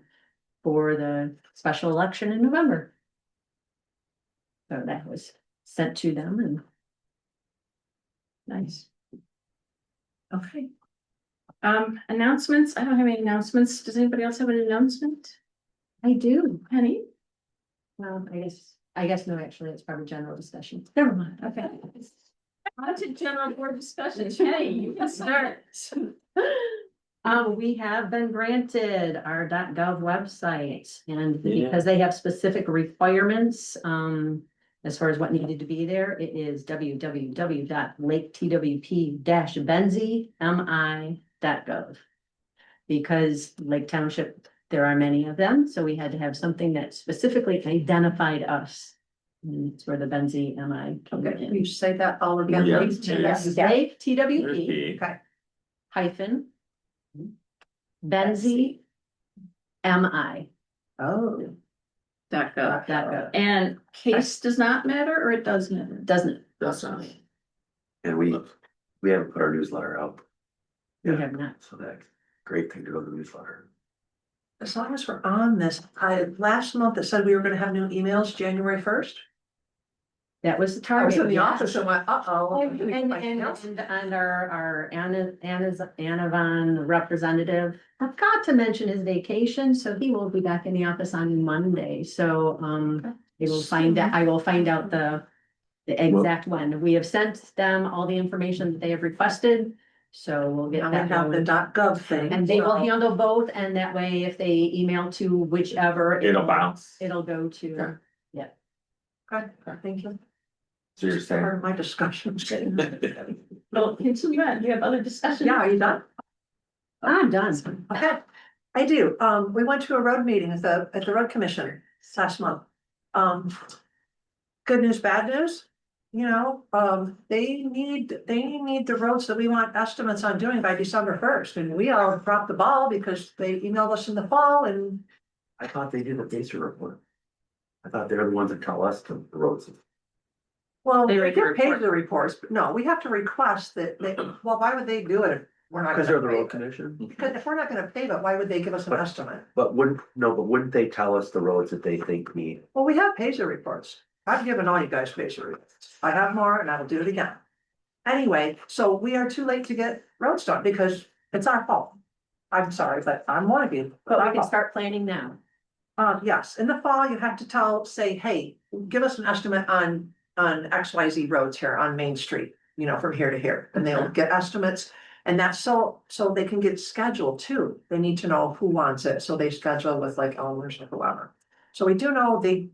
for the special election in November. So that was sent to them and. Nice. Okay. Announcements, I don't have any announcements. Does anybody else have an announcement? I do. Penny? Well, I guess no, actually, it's probably general discussion. Never mind. Okay. On to general board discussion. Penny, you can start. We have been granted our .gov website and Yeah. because they have specific requirements, As far as what needed to be there, it is www.laketwp-benzie.mi.gov. Because Lake Township, there are many of them, so we had to have something that specifically identified us. And it's where the Benzie MI came Okay, in. you say that all again, Yeah. please? Yes, Yeah. Lake TWP Okay, hyphen Benzie MI. oh. .gov. And case does not matter, or it does matter? Doesn't, That's not. And we haven't put our newsletter out, we have not. so that's a great thing to go to the newsletter. As long as we're on this, last month it said we were gonna have new emails January 1st. That was the I target. was in the yeah. office and went, uh-oh. And our Anavan representative forgot to mention his vacation, so he will be back in the office on Monday, so, I will find out the exact when. We have sent them all the information that they have requested, so we'll get Now we that have the going. .gov thing. And they will so- handle both, and that way, if they email to whichever. It'll bounce. It'll go to, Okay. Okay, thank you. So you're Part saying, of my discussion. Well, continue on. Do you have other discussion? Yeah, are you done? I'm done. Okay, I do. We went to a road meeting at the road commission last month. Good news, bad news. You know, they need the roads that we want estimates on doing by December 1st. And we all dropped the ball because they emailed us in the fall and I thought they did a Pacer report. I thought they're the ones that tell us the roads. well, They they write the get paid report. the reports, but no, we have to request that well, why would they do it? If we're not. Because gonna they're the pave road it? commission. Because if we're not gonna pave it, why would they give us an estimate? But wouldn't they tell us the roads that they think need? Well, we have Pacer reports. I've given all you guys Pacer reports. I have more and I will do it again. Anyway, so we are too late to get roads done because it's our fault. I'm sorry, but I'm one of you. But we can start planning now. Yes, in the fall, you have to say, hey, give us an estimate on XYZ roads here on Main Street, you know, from here to here, and they'll get estimates. And that's so they can get scheduled too. They need to know who wants it, so they schedule with like owners or whoever. So we do know they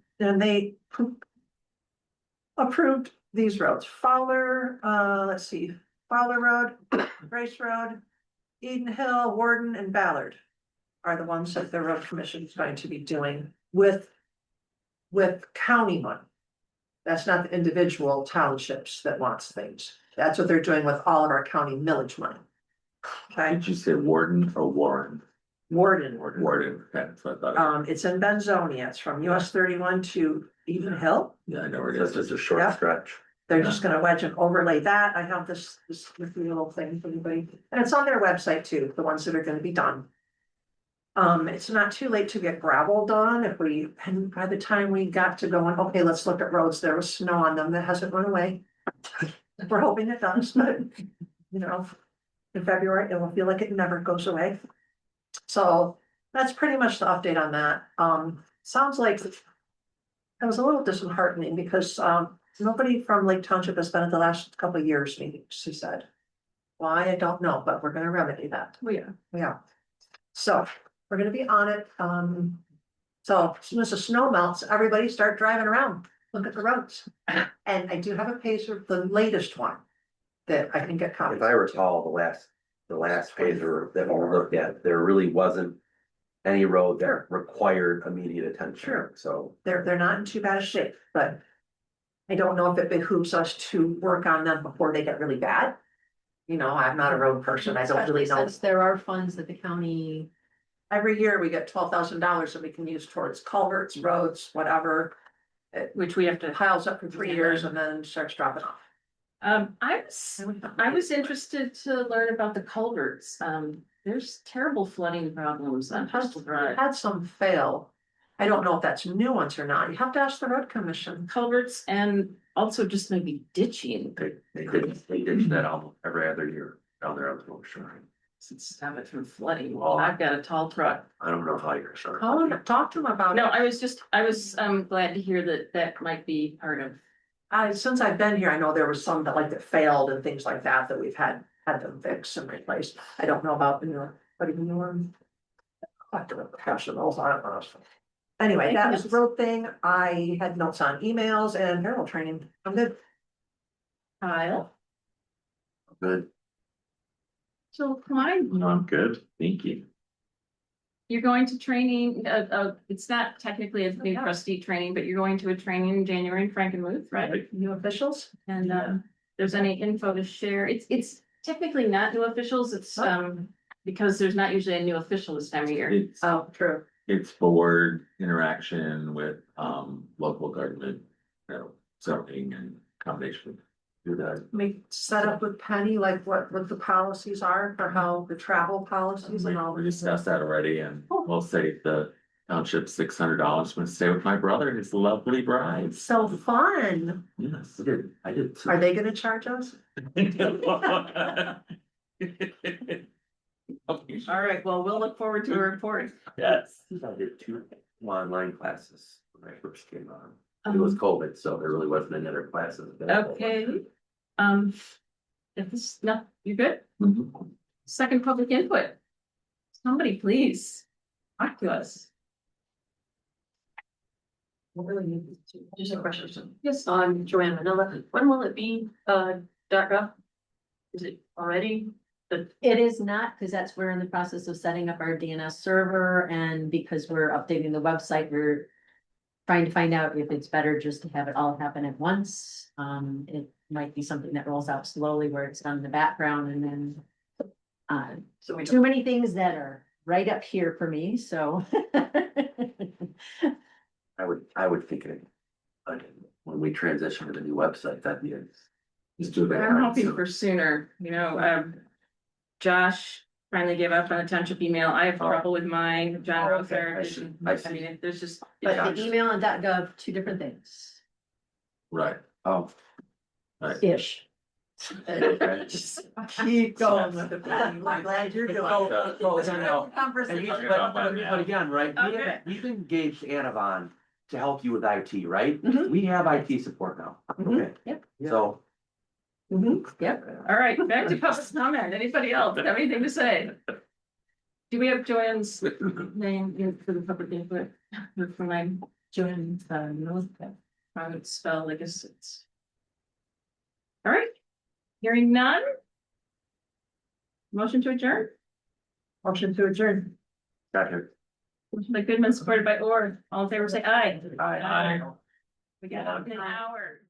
approved these roads, Fowler, let's see, Fowler Road, Grace Road, Eden Hill, Warden, and Ballard are the ones that the road commission is going to be doing with county money. That's not the individual townships that wants things. That's what they're doing with all of our county millage money. Okay, did you say Warden or Warren? Warden. Warden, okay, that's what I thought. It's in Benzonia. It's from US 31 to Eden Hill. Yeah, I know where it That's is. just a short Yeah. stretch. They're just gonna wedge and overlay that. I have this little thing for anybody, and it's on their website too, the ones that are gonna be done. It's not too late to get gravel done and by the time we got to going, okay, let's look at roads, there was snow on them that hasn't run away. We're hoping it does, but you know, in February, it will feel like it never goes away. So that's pretty much the update on that. Sounds like it was a little disheartening because, nobody from Lake Township has been at the last couple of years meetings, she said. Why, I don't know, but we're gonna remedy that. Yeah. So we're gonna be on it. So as soon as the snow melts, everybody start driving around, look at the roads. And I do have a Pacer, the latest one, that I can get copies. If I recall, the last paper that we looked at, there really wasn't any road Sure. that required immediate attention. Sure. So They're not in too bad a shape, but I don't know if it behooves us to work on them before they get really bad. You know, I'm not a road person. I don't really know. Since there are funds that the county, Every year we get $12,000 that we can use towards culverts, roads, whatever. Which we have It to. piles up for 3 years and then starts dropping off. I was interested to learn about the culverts. There's terrible flooding problems on Crystal Drive. Had some fail. I don't know if that's new ones or not. You have to ask the road commission. Culverts and also just maybe ditching. they did that almost every other year down there on the North Shore. To stop it from flooding. Well, I've got a tall truck. I don't know how you're sure. Call them, talk to them about it. No, I was glad to hear that that might be part of. Since I've been here, I know there was some that failed and things like that we've had them fixed and replaced. I don't know about, but even newer. I have to have the professionals on it. Anyway, that was Thank the you. road thing. I had notes on emails and payroll training. I'm good. Kyle, Good. so Clyde, No, I'm good, thank you. you're going to training, it's not technically a new trustee training, but you're going to a training in January in Frankenmuth, right? New officials? And there's any info to share, it's technically not new officials, it's because there's not usually a new official this time of year. It's, Oh, true. it's board interaction with, local government, you know, zoning and combination. Do that. We set up with Penny, like what the policies are for how the travel policies and all. We discussed that already and we'll save the township $600 when I stay with my brother and his lovely bride. So fun. Yes. I did. Are they gonna charge us? All right, well, we'll look forward to a report. Yes. I did 2 online classes when I first came on. It was COVID, so there really wasn't any other classes. available. Okay. If this, no, you good? Mhm. Second public input. Somebody please talk to us. Just a question. Yes. I'm Joanne Manila. When will it be, DACA? Is it already? It is not, because that's, we're in the process of setting up our DNS server, and because we're updating the website, we're trying to find out if it's better just to have it all happen at once. It might be something that rolls out slowly where it's done in the background and then So we too don't, many things that are right up here for me, so. I would think it. But when we transition to the new website, that'd be it. Just do that. I'm hoping for sooner, you know, Josh finally gave up on the township email. I have trouble with mine, John wrote there. I see. I mean, there's just. But the email and .gov, two different things, Right. Oh. ish. Keep going with it. I'm glad you're doing it. But again, right, Okay. we've engaged Anavon to help you with IT, right? Mhm. We have IT support now. Mhm. Okay. Yep. So. Yep, all right, back to public comment. Anybody else have anything to say? Do we have Joanne's name in for the public input? For my Joanne, how it's spelled, I guess it's. All right, hearing none. Motion to adjourn. Motion to adjourn. Got here. Motion by Goodman, supported by Orr. All in favor, say aye. Aye. We got up in an hour.